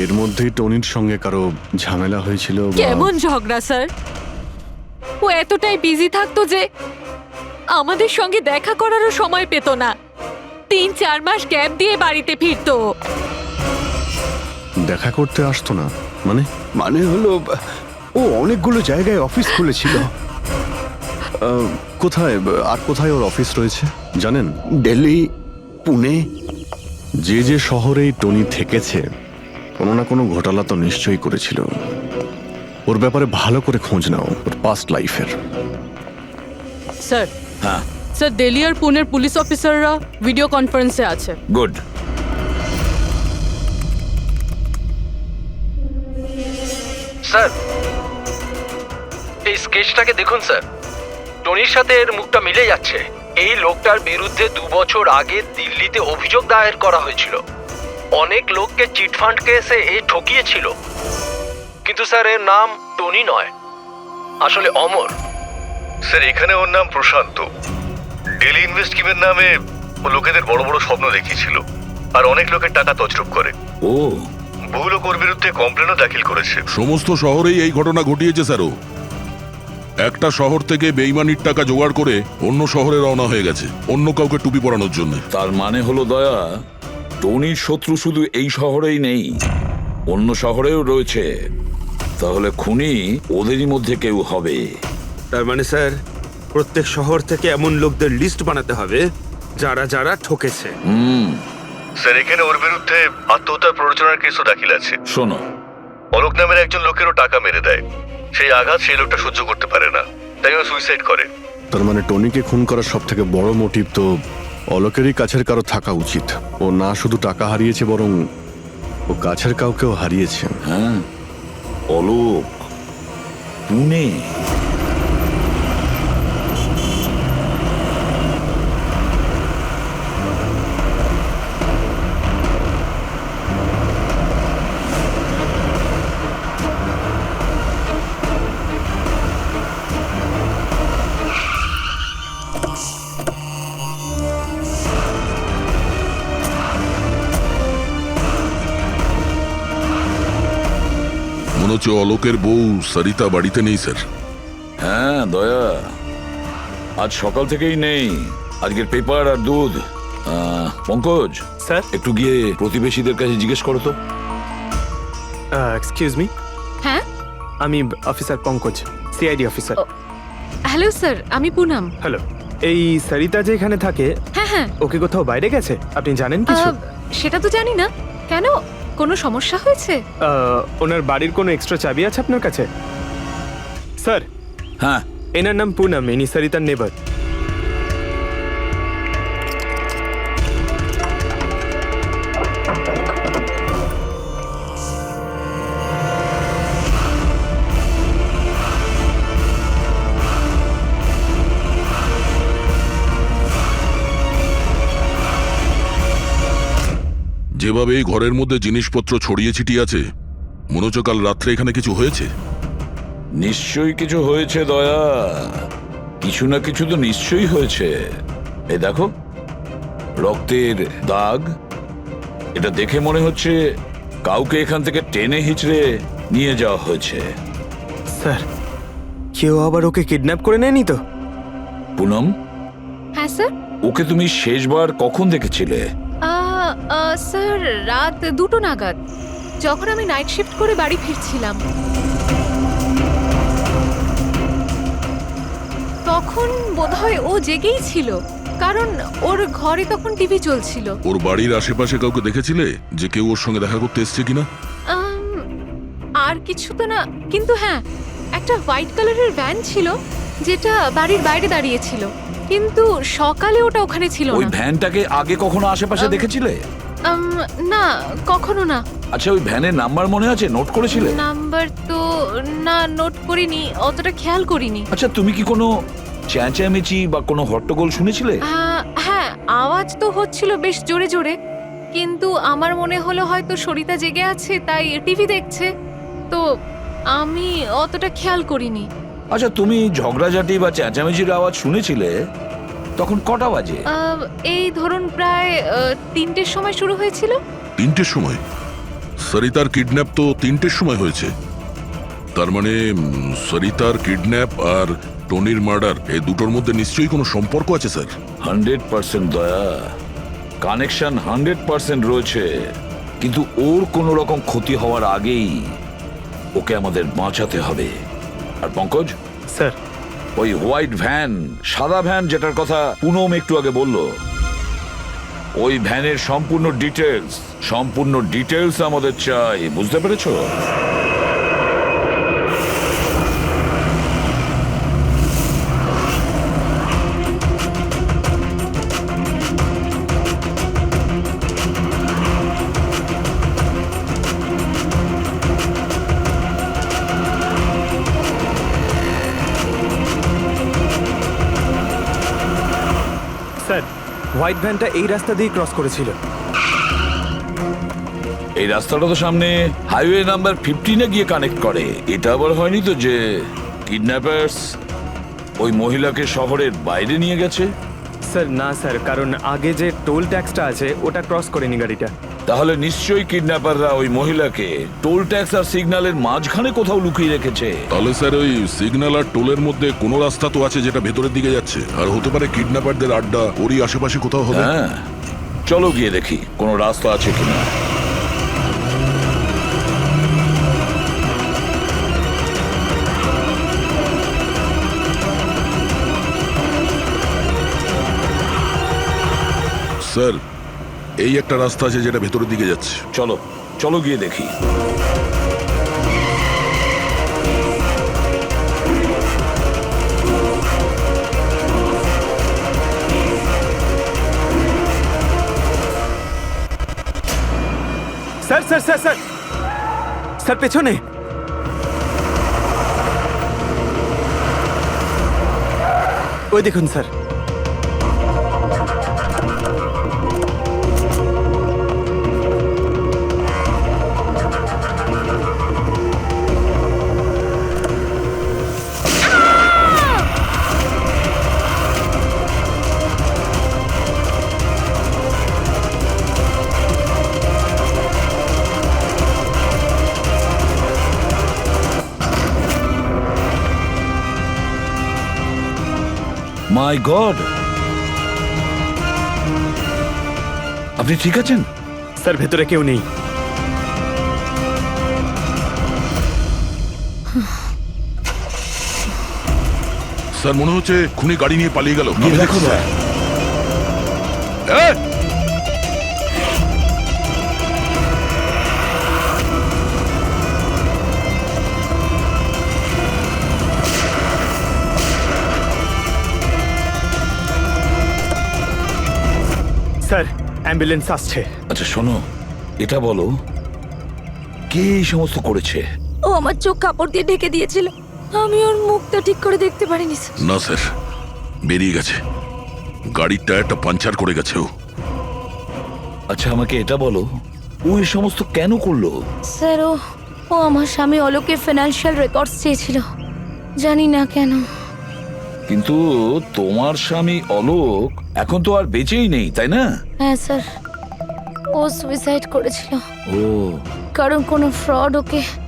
এর মধ্যেই টনির সঙ্গে কারো ঝামেলা হয়েছিল? কেমন ঝগড়া স্যার? ও এতটাই বিজি থাকতো যে আমাদের সঙ্গে দেখা করারও সময় পেত না। 3-4 মাস গ্যাপ দিয়ে বাড়িতে ফিরতো। দেখা করতে আসতো না মানে? মানে হলো ও অনেকগুলো জায়গায় অফিস খুলেছিল। কোথায় আর কোথায় ওর অফিস রয়েছে জানেন? দিল্লি, পুনে। যে যে শহরেই টনি থেকেছে কোনো না কোনো ঘোটালা তো নিশ্চয়ই করেছিল। ওর ব্যাপারে ভালো করে খোঁজ নাও, ওর পাস্ট লাইফের। স্যার, হ্যাঁ স্যার, দিল্লি আর পুনের পুলিশ অফিসাররা ভিডিও কনফারেন্সে আছে। গুড। স্যার এই স্কেচটাকে দেখুন স্যার, টনির সাথে এর মুখটা মিলে যাচ্ছে। এই লোকটার বিরুদ্ধে 2 বছর আগে দিল্লিতে অভিযোগ দায়ের করা হয়েছিল। অনেক লোককে চিটফান্ড কেসে এ ঠকিয়েছিল, কিন্তু স্যার এর নাম টনি নয়, আসলে অমর। স্যার এখানে ওর নাম প্রশান্ত। ডেলি ইনভেস্ট স্কিমের নামে ও লোকেদের বড় বড় স্বপ্ন দেখিয়েছিল আর অনেক লোকের টাকা তছরূপ করে। ও বহু লোক ওর বিরুদ্ধে কমপ্লেনও দাখিল করেছে। সমস্ত শহরেই এই ঘটনা ঘটিয়েছে স্যারও। একটা শহর থেকে বেইমানির টাকা জোগাড় করে অন্য শহরে রওনা হয়ে গেছে অন্য কাউকে টুপি পরানোর জন্য। তার মানে হলো দয়া, টনির শত্রু শুধু এই শহরেই নেই, অন্য শহরেও রয়েছে। তাহলে খুনি ওদেরই মধ্যে কেউ হবে। তার মানে স্যার প্রত্যেক শহর থেকে এমন লোকদের লিস্ট বানাতে হবে যারা যারা ঠকেছে। স্যার এখানে ওর বিরুদ্ধে আত্মহত্যার প্ররোচনার কেসও দাখিল আছে। শোনো, অলোক নামের একজন লোকেরও টাকা মেরে দেয়। সেই আঘাত সেই লোকটা সহ্য করতে পারে না, তাই ও সুইসাইড করে। তার মানে টনিকে খুন করার সব থেকে বড় মোটিভ তো অলোকেরই কাছের কারো থাকা উচিত। ও না শুধু টাকা হারিয়েছে বরং ও কাছের কাউকেও হারিয়েছে। হ্যাঁ, অলোক, পুনে। মনে হচ্ছে অলোকের বউ সরিতা বাড়িতে নেই স্যার। হ্যাঁ দয়া, আজ সকাল থেকেই নেই। আজকের পেপার আর দুধ। পঙ্কজ স্যার একটু গিয়ে প্রতিবেশীদের কাছে জিজ্ঞেস করো তো। এক্সকিউজ মি, হ্যাঁ আমি officer Pankaj, CID officer. Hello sir, আমি পুনম। হ্যালো, এই সরিতা যে এখানে থাকে, হ্যাঁ হ্যাঁ, ওকে কোথাও বাইরে গেছে? আপনি জানেন কিছু? সেটা তো জানি না। কেন, কোনো সমস্যা হয়েছে? ওনার বাড়ির কোনো এক্সট্রা চাবি আছে আপনার কাছে? স্যার, হ্যাঁ, এনার নাম পুনম, ইনি সরিতার নেবার। যেভাবে এই ঘরের মধ্যে জিনিসপত্র ছড়িয়ে ছিটিয়ে আছে, মনে হচ্ছে কাল রাত্রে এখানে কিছু হয়েছে। নিশ্চয়ই কিছু হয়েছে দয়া, কিছু না কিছু তো নিশ্চয়ই হয়েছে। এই দেখো, রক্তের দাগ। এটা দেখে মনে হচ্ছে কাউকে এখান থেকে টেনে হিচড়ে নিয়ে যাওয়া হয়েছে। স্যার, কেউ আবার ওকে কিডন্যাপ করে নেয়নি তো? পুনম, হ্যাঁ স্যার। ওকে তুমি শেষবার কখন দেখেছিলে? স্যার, রাত 2টো নাগাদ, যখন আমি নাইট শিফট করে বাড়ি ফিরছিলাম। তখন বোধহয় ও জেগেই ছিল, কারণ ওর ঘরে তখন টিভি চলছিল। ওর বাড়ির আশেপাশে কাউকে দেখেছিলে যে কেউ ওর সঙ্গে দেখা করতে এসছে কিনা? আর কিছু তো না, কিন্তু হ্যাঁ, একটা হোয়াইট কালারের ভ্যান ছিল যেটা বাড়ির বাইরে দাঁড়িয়েছিল, কিন্তু সকালে ওটা ওখানে ছিল ওই না। ভ্যানটাকে আগে কখনো আশেপাশে দেখেছিলে? না, কখনো না। আচ্ছা, ওই ভ্যানের নাম্বার মনে আছে? নোট করেছিলে? নাম্বার তো না, নোট করিনি, অতটা খেয়াল করিনি। আচ্ছা, তুমি কি কোনো চেঁচামেচি বা কোনো হট্টগোল শুনেছিলে? হ্যাঁ, আওয়াজ তো হচ্ছিল বেশ জোরে জোরে, কিন্তু আমার মনে হলো হয়তো সরিতা জেগে আছে তাই টিভি দেখছে, তো আমি অতটা খেয়াল করিনি। আচ্ছা, তুমি ঝগড়াঝাটি বা চেঁচামেচির আওয়াজ শুনেছিলে তখন কটা বাজে? এই ধরুন প্রায় 3টের সময় শুরু হয়েছিল। 3টের সময়? সরিতার কিডন্যাপ তো 3টের সময় হয়েছে। তার মানে সরিতার কিডন্যাপ আর টনির মার্ডার, এই দুটোর মধ্যে নিশ্চয়ই কোনো সম্পর্ক আছে স্যার। 100% দয়া, কানেকশন 100% রয়েছে, কিন্তু ওর কোনো রকম ক্ষতি হওয়ার আগেই ওকে আমাদের বাঁচাতে হবে। আর পঙ্কজ স্যার, ওই হোয়াইট ভ্যান, সাদা ভ্যান যেটার কথা পুনম একটু আগে বলল, ওই ভ্যানের সম্পূর্ণ ডিটেলস আমাদের চাই, বুঝতে পেরেছো? স্যার, হোয়াইট ভ্যানটা এই রাস্তা দিয়ে ক্রস করেছিল। এই রাস্তাটা তো সামনে হাইওয়ে নাম্বার 15-এ গিয়ে কানেক্ট করে। এটা আবার হয়নি তো যে কিডন্যাপার্স ওই মহিলাকে শহরের বাইরে নিয়ে গেছে? স্যার না স্যার, কারণ আগে যে টোল ট্যাক্সটা আছে ওটা ক্রস করেনি গাড়িটা। তাহলে নিশ্চয়ই কিডন্যাপাররা ওই মহিলাকে টোল ট্যাক্স আর সিগন্যালের মাঝখানে কোথাও লুকিয়ে রেখেছে। তাহলে স্যার ওই সিগন্যাল আর টোলের মধ্যে কোনো রাস্তা তো আছে যেটা ভেতরের দিকে যাচ্ছে, আর হতে পারে কিডন্যাপারদের আড্ডা ওরই আশেপাশে কোথাও হবে। হ্যাঁ, চলো গিয়ে দেখি কোনো রাস্তা আছে কিনা। স্যার, এই একটা রাস্তা আছে যেটা ভেতরের দিকে যাচ্ছে। চলো চলো গিয়ে দেখি। Sir sir sir sir sir, পেছনে। ওই দেখুন স্যার। মাই গড, আপনি ঠিক আছেন? স্যার ভেতরে কেউ নেই। স্যার মনে হচ্ছে খুনি গাড়ি নিয়ে পালিয়ে গেল। গিয়ে দেখো স্যার। এই! স্যার অ্যাম্বুলেন্স আসছে। আচ্ছা শোনো, এটা বলো কে এই সমস্ত করেছে? ও আমার চোখ কাপড় দিয়ে ঢেকে দিয়েছিল, আমি ওর মুখটা ঠিক করে দেখতে পারিনি স্যার। না স্যার, বেরিয়ে গেছে। গাড়ির টায়ারটা পাঞ্চার করে গেছে ও। আচ্ছা আমাকে এটা বলো, ও এই সমস্ত কেন করলো? স্যার ও আমার স্বামী অলোকের ফিনান্সিয়াল রেকর্ডস চেয়েছিল, জানি না কেন। কিন্তু তোমার স্বামী অলোক এখন তো আর বেঁচেই নেই, তাই না? হ্যাঁ স্যার, ও সুইসাইড করেছিল, ও কারণ কোনো ফ্রড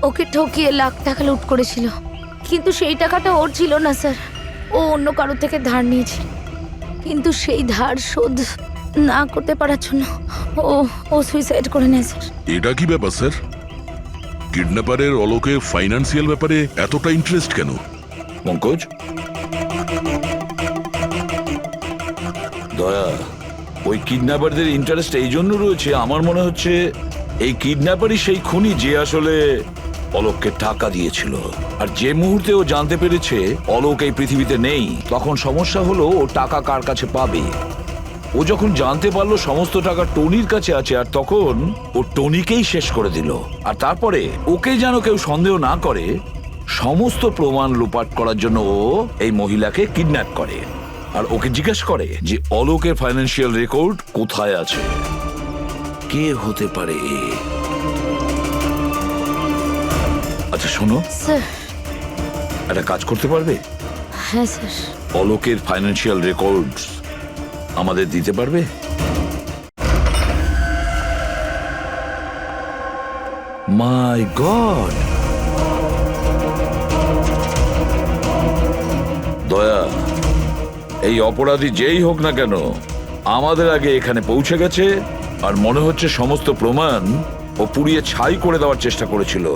ওকে ঠকিয়ে লাখ টাকা লুট করেছিল। কিন্তু সেই টাকাটা ওর ছিল না স্যার, ও অন্য কারো থেকে ধার নিয়েছিল। কিন্তু সেই ধার শোধ না করতে পারার জন্য ও সুইসাইড করে নেয় স্যার। এটা কি ব্যাপার স্যার? কিডন্যাপারের অলোকের ফাইন্যান্সিয়াল ব্যাপারে এতটা ইন্টারেস্ট কেন? পঙ্কজ, দয়া, ওই কিডন্যাপারদের ইন্টারেস্ট এই জন্য রয়েছে, আমার মনে হচ্ছে এই কিডন্যাপারই সেই খুনি যে আসলে অলোককে টাকা দিয়েছিল। আর যে মুহূর্তে ও জানতে পেরেছে অলোক এই পৃথিবীতে নেই, তখন সমস্যা হলো ও টাকা কার কাছে পাবে। ও যখন জানতে পারলো সমস্ত টাকা টনির কাছে আছে, আর তখন ও টনিকেই শেষ করে দিল। আর তারপরে ওকে যেন কেউ সন্দেহ না করে, সমস্ত প্রমাণ লুপাট করার জন্য ও এই মহিলাকে কিডন্যাপ করে আর ওকে জিজ্ঞেস করে যে অলোকের ফাইন্যান্সিয়াল রেকর্ড কোথায় আছে। কে হতে পারে? আচ্ছা শোনো, স্যার। একটা কাজ করতে পারবে? হ্যাঁ স্যার। অলোকের ফাইন্যান্সিয়াল রেকর্ডস আমাদের দিতে পারবে? মাই গড, দয়া, এই অপরাধী যেই হোক না কেন আমাদের আগে এখানে পৌঁছে গেছে, আর মনে হচ্ছে সমস্ত প্রমাণ ও পুড়িয়ে ছাই করে দেওয়ার চেষ্টা করেছিল।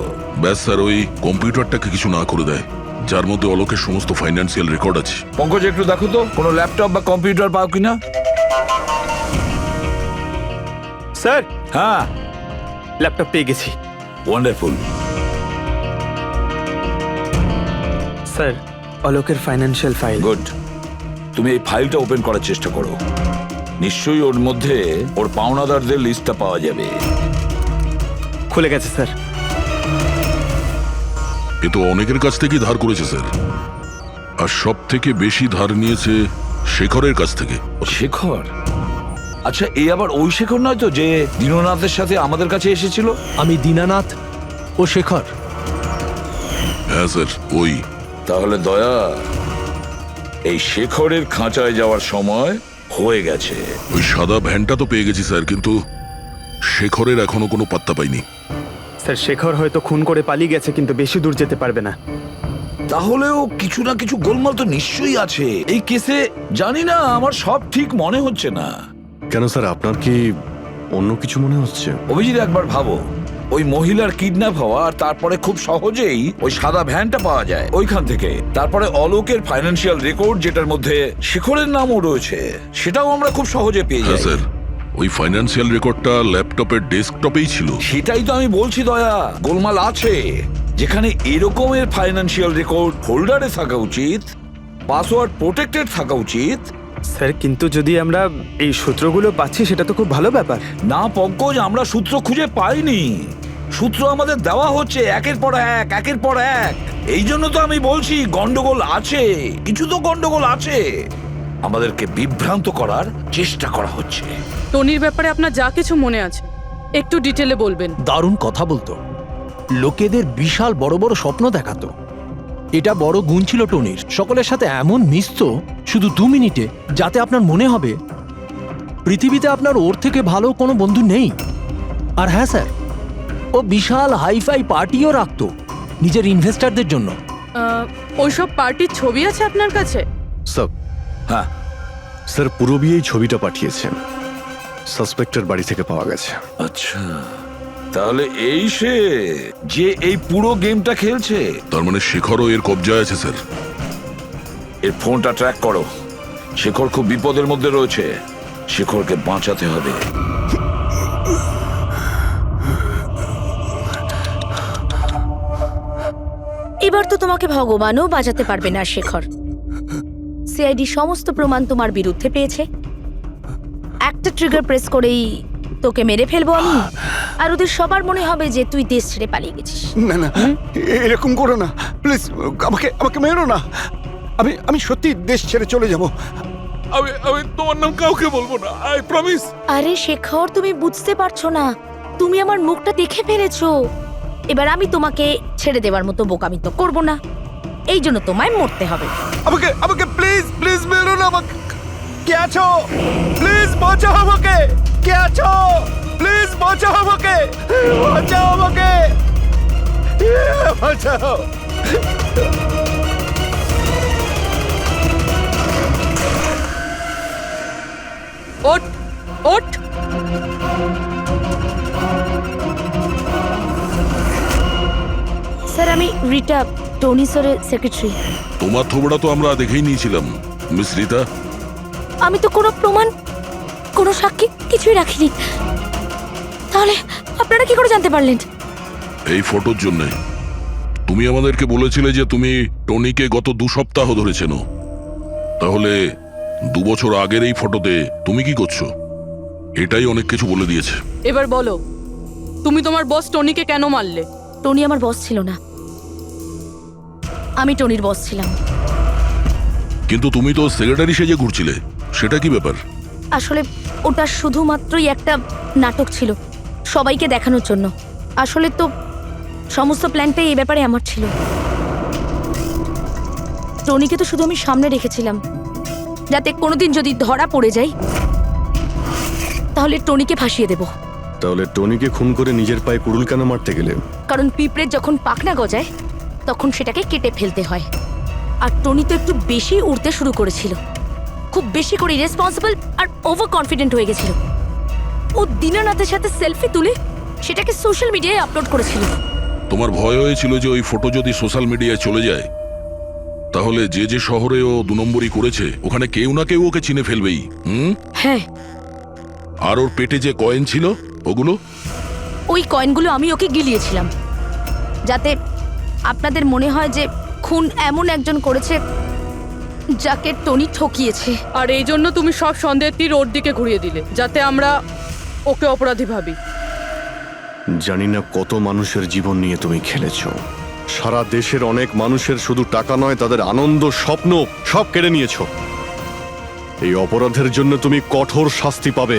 ব্যাস স্যার, ওই কম্পিউটারটাকে কিছু না করে দেয় যার মধ্যে অলোকের সমস্ত ফাইন্যান্সিয়াল রেকর্ড আছে। পঙ্কজ একটু দেখো তো কোনো ল্যাপটপ বা কম্পিউটার পাও কিনা। স্যার হ্যাঁ, ল্যাপটপ পেয়ে গেছি। ওয়ান্ডারফুল। স্যার অলোকের ফাইন্যান্সিয়াল ফাইল। গুড, তুমি এই ফাইলটা ওপেন করার চেষ্টা করো, নিশ্চয়ই ওর মধ্যে ওর পাওনাদারদের লিস্টটা পাওয়া যাবে। খুলে গেছে স্যার। এ তো অনেকের কাছ থেকেই ধার করেছে স্যার, আর সব থেকে বেশি ধার নিয়েছে শেখরের কাছ থেকে। শেখর? আচ্ছা এই আবার ওই শেখর নয় তো যে দীননাথের সাথে আমাদের কাছে এসেছিল? আমি দীনানাথ ও শেখর। হ্যাঁ স্যার, ওই। তাহলে দয়া, এই শেখরের খাঁচায় যাওয়ার সময় হয়ে গেছে। ওই সাদা ভ্যানটা তো পেয়ে গেছি স্যার, কিন্তু শেখরের এখনো কোনো পাত্তা পাইনি। স্যার শেখর হয়তো খুন করে পালিয়ে গেছে, কিন্তু বেশি দূর যেতে পারবে না। তাহলেও কিছু না কিছু গোলমাল তো নিশ্চয়ই আছে এই কেসে। জানি না, আমার সব ঠিক মনে হচ্ছে না। কেন স্যার, আপনার কি অন্য কিছু মনে হচ্ছে? অভিজিৎ একবার ভাবো, ওই মহিলার কিডন্যাপ হওয়া আর তারপরে খুব সহজেই ওই সাদা ভ্যানটা পাওয়া যায় ওইখান থেকে, তারপরে অলোকের ফাইন্যান্সিয়াল রেকর্ড যেটার মধ্যে শেখরের নামও রয়েছে, সেটাও আমরা খুব সহজে পেয়ে হ্যাঁ যাই। স্যার, ওই ফাইন্যান্সিয়াল রেকর্ডটা ল্যাপটপের ডেস্কটপেই ছিল। সেটাই তো আমি বলছি দয়া, গোলমাল আছে। যেখানে এরকমের ফাইন্যান্সিয়াল রেকর্ড হোল্ডারে থাকা উচিত, পাসওয়ার্ড প্রোটেক্টেড থাকা উচিত। স্যার কিন্তু যদি আমরা এই সূত্রগুলো পাচ্ছি সেটা তো খুব ভালো ব্যাপার। না পঙ্কজ, আমরা সূত্র খুঁজে পাইনি, সূত্র আমাদের দেওয়া হচ্ছে একের পর এক, একের পর এক। এই জন্য তো আমি বলছি গন্ডগোল আছে, কিছু তো গন্ডগোল আছে। আমাদেরকে বিভ্রান্ত করার চেষ্টা করা হচ্ছে। টনির ব্যাপারে আপনার যা কিছু মনে আছে একটু ডিটেলে বলবেন। দারুণ কথা বলতো, লোকেদের বিশাল বড় বড় স্বপ্ন দেখাতো। এটা বড় গুণ ছিল টনির, সকলের সাথে এমন মিশতো শুধু 2 মিনিটে, যাতে আপনার মনে হবে পৃথিবীতে আপনার ওর থেকে ভালো কোনো বন্ধু নেই। আর হ্যাঁ স্যার, ও বিশাল হাইফাই পার্টিও রাখতো নিজের ইনভেস্টারদের জন্য। ওইসব পার্টির ছবি আছে আপনার কাছে? স্যার হ্যাঁ, স্যার পুরবী এই ছবিটা পাঠিয়েছেন, সাসপেক্টের বাড়ি থেকে পাওয়া গেছে। আচ্ছা, তাহলে এই সে যে এই পুরো গেমটা খেলছে। তার মানে শেখরও এর কবজায় আছে স্যার। এর ফোনটা ট্র্যাক করো। শেখর খুব বিপদের মধ্যে রয়েছে, শেখরকে বাঁচাতে হবে। এবার তো তোমাকে ভগবানও বাঁচাতে পারবে না শেখর। সিআইডি সমস্ত প্রমাণ তোমার বিরুদ্ধে পেয়েছে। একটা ট্রিগার প্রেস করেই তোকে মেরে ফেলবো আমি, আর ওদের সবার মনে হবে যে তুই দেশ ছেড়ে পালিয়ে গেছিস। না না, এরকম করো না প্লিজ, আমাকে আমাকে মেরো না। আমি সত্যি দেশ ছেড়ে চলে যাব। আমি তোমার নাম কাউকে বলবো না, আই প্রমিস। আরে শেখর, তুমি বুঝতে পারছো না, তুমি আমার মুখটা দেখে ফেলেছো। এবার আমি তোমাকে ছেড়ে দেওয়ার মতো বোকামি তো করবো না, এই জন্য তোমায় মরতে হবে। আমাকে আমাকে প্লিজ প্লিজ মেরো না। আমাকে কে আছো? প্লিজ বাঁচাও আমাকে। কে আছো? প্লিজ বাঁচাও আমাকে, বাঁচাও আমাকে, বাঁচাও। ওঠ ওঠ। স্যার, আমি রিটা, টনি স্যারের সেক্রেটারি। তোমার থোবড়া তো আমরা দেখেই নিয়েছিলাম মিস রীতা। আমি তো কোনো প্রমাণ, কোনো সাক্ষী কিছুই রাখিনি। তাহলে আপনারা কি করে জানতে পারলেন? এই ফটোর জন্য তুমি আমাদেরকে বলেছিলে যে তুমি টনিকে গত 2 সপ্তাহ ধরে চেনো। তাহলে 2 বছর আগের এই ফটোতে তুমি কি করছো? এটাই অনেক কিছু বলে দিয়েছে। এবার বলো, তুমি তোমার বস টনিকে কেন মারলে? টনি আমার বস ছিল না, আমি টনির বস ছিলাম। কিন্তু তুমি তো সেক্রেটারি সেজে ঘুরছিলে, সেটা কি ব্যাপার? আসলে ওটা শুধুমাত্রই একটা নাটক ছিল, সবাইকে দেখানোর জন্য। আসলে তো সমস্ত প্ল্যানটাই এই ব্যাপারে আমার ছিল। টনিকে তো শুধু আমি সামনে রেখেছিলাম, যাতে কোনোদিন যদি ধরা পড়ে যাই তাহলে টনিকে ফাঁসিয়ে দেব। তাহলে টনিকে খুন করে নিজের পায়ে কুড়ুল কেন মারতে গেলে? কারণ পিঁপড়ের যখন পাখনা গজায় তখন সেটাকে কেটে ফেলতে হয়। আর টনি তো একটু বেশি উড়তে শুরু করেছিল, খুব বেশি করে ইরেসপন্সিবল আর ওভার কনফিডেন্ট হয়ে গেছিল। ও দীনানাথের সাথে সেলফি তুলে সেটাকে সোশ্যাল মিডিয়ায় আপলোড করেছিল। তোমার ভয় হয়েছিল যে ওই ফটো যদি সোশ্যাল মিডিয়ায় চলে যায় তাহলে যে যে শহরে ও 2 নম্বরই করেছে ওখানে কেউ না কেউ ওকে চিনে ফেলবেই। হ্যাঁ, আর ওর পেটে যে কয়েন ছিল ওগুলো? ওই কয়েনগুলো আমি ওকে গিলিয়েছিলাম, যাতে আপনাদের মনে হয় যে খুন এমন একজন করেছে যাকে টনি ঠকিয়েছে। আর এই জন্য তুমি সব সন্দেহের তীর ওর দিকে ঘুরিয়ে দিলে, যাতে আমরা ওকে অপরাধী ভাবি। জানি না কত মানুষের জীবন নিয়ে তুমি খেলেছো। সারা দেশের অনেক মানুষের শুধু টাকা নয়, তাদের আনন্দ, স্বপ্ন সব কেড়ে নিয়েছো। এই অপরাধের জন্য তুমি কঠোর শাস্তি পাবে।